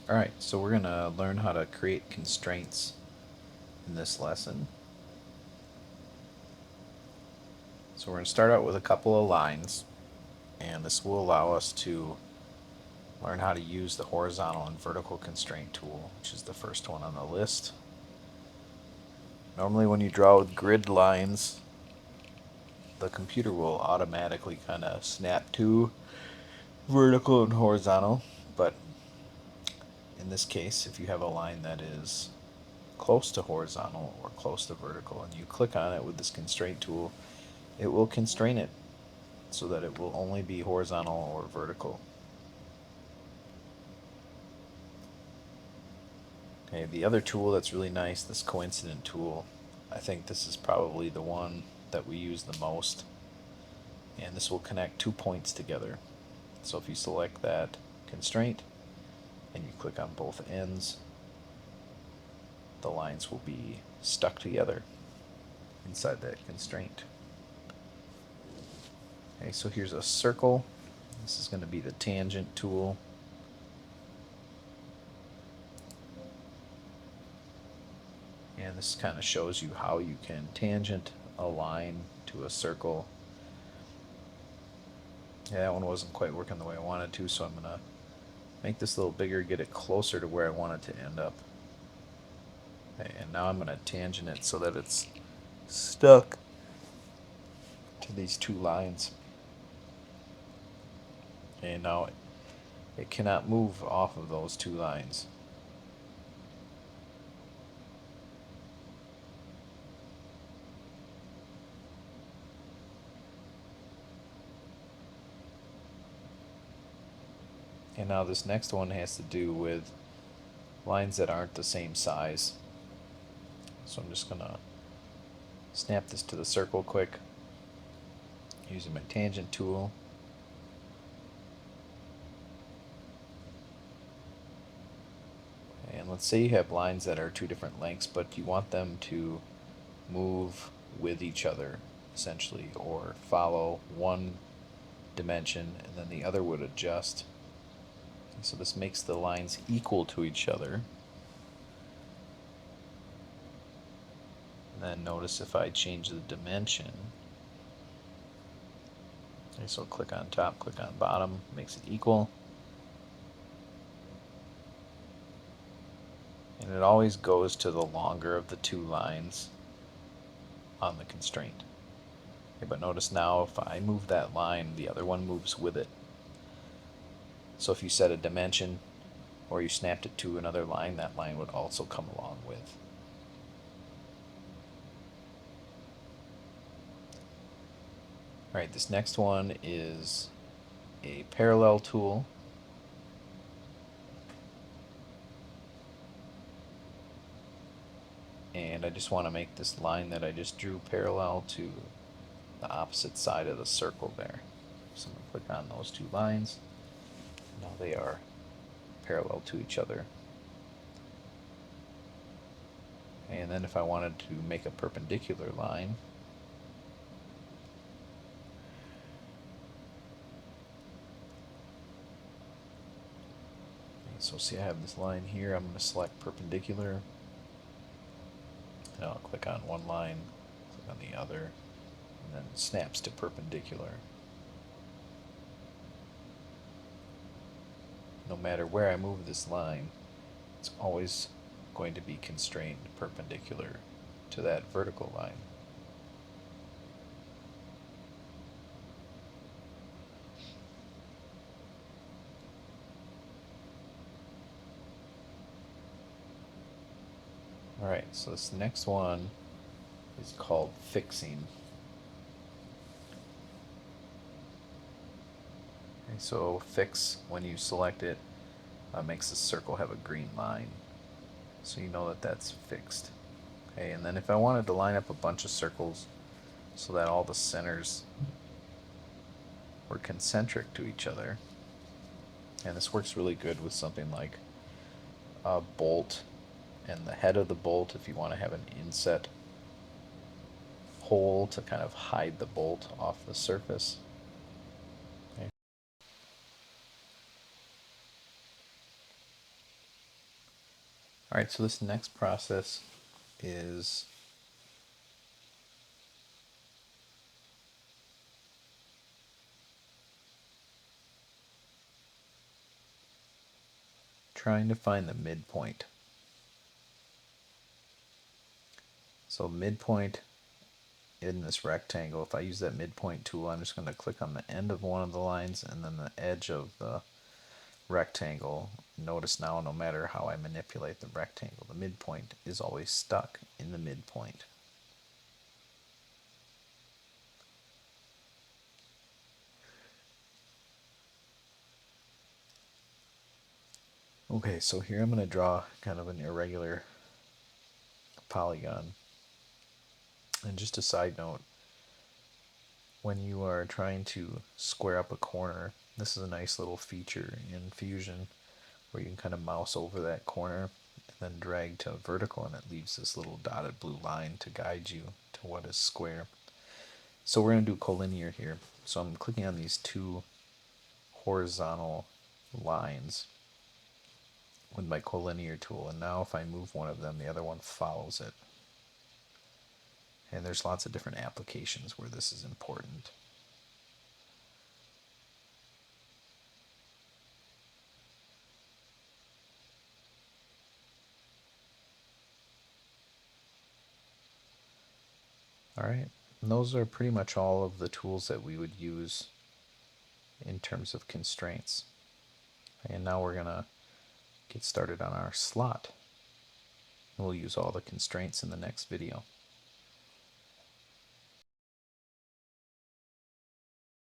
Alright, so we're going to learn how to create constraints in this lesson. So we're going to start out with a couple of lines, and this will allow us to learn how to use the horizontal and vertical constraint tool, which is the first one on the list. Normally when you draw with grid lines, the computer will automatically kind of snap to vertical and horizontal, but in this case, if you have a line that is close to horizontal or close to vertical and you click on it with this constraint tool, it will constrain it so that it will only be horizontal or vertical. Okay, the other tool that's really nice, this coincident tool, I think this is probably the one that we use the most, and this will connect 2 points together. So if you select that constraint and you click on both ends, the lines will be stuck together inside that constraint. Okay, so here's a circle. This is going to be the tangent tool. And this kind of shows you how you can tangent a line to a circle. Yeah, that one wasn't quite working the way I wanted to, so I'm going to make this a little bigger, get it closer to where I want it to end up. Okay, and now I'm going to tangent it so that it's stuck to these two lines. And now it cannot move off of those two lines. And now this next one has to do with lines that aren't the same size. So I'm just going to snap this to the circle quick using my tangent tool. And let's say you have lines that are two different lengths, but you want them to move with each other, essentially, or follow one dimension and then the other would adjust. So this makes the lines equal to each other. And then notice if I change the dimension. Okay, so click on top, click on bottom, makes it equal. And it always goes to the longer of the two lines on the constraint. Okay, but notice now if I move that line, the other one moves with it. So if you set a dimension or you snapped it to another line, that line would also come along with. Alright, this next one is a parallel tool. And I just want to make this line that I just drew parallel to the opposite side of the circle there. So I'm going to click on those two lines. Now they are parallel to each other. And then if I wanted to make a perpendicular line, so see I have this line here, I'm going to select perpendicular, and I'll click on one line, click on the other, and then it snaps to perpendicular. No matter where I move this line, it's always going to be constrained perpendicular to that vertical line. Alright, so this next one is called fixing. Okay, so fix, when you select it, makes the circle have a green line. So you know that that's fixed. Okay, and then if I wanted to line up a bunch of circles so that all the centers were concentric to each other, and this works really good with something like a bolt and the head of the bolt, if you want to have an inset hole to kind of hide the bolt off the surface. Okay. Alright, so this next process is trying to find the midpoint. So midpoint in this rectangle, if I use that midpoint tool, I'm just going to click on the end of one of the lines and then the edge of the rectangle. Notice now, no matter how I manipulate the rectangle, the midpoint is always stuck in the midpoint. Okay, so here I'm going to draw kind of an irregular polygon. And just a side note, when you are trying to square up a corner, this is a nice little feature in Fusion where you can kind of mouse over that corner and then drag to vertical, and it leaves this little dotted blue line to guide you to what is square. So we're going to do collinear here. So I'm clicking on these two horizontal lines with my collinear tool, and now if I move one of them, the other one follows it. And there's lots of different applications where this is important. Alright, and those are pretty much all of the tools that we would use in terms of constraints. And now we're going to get started on our slot. And we'll use all the constraints in the next video.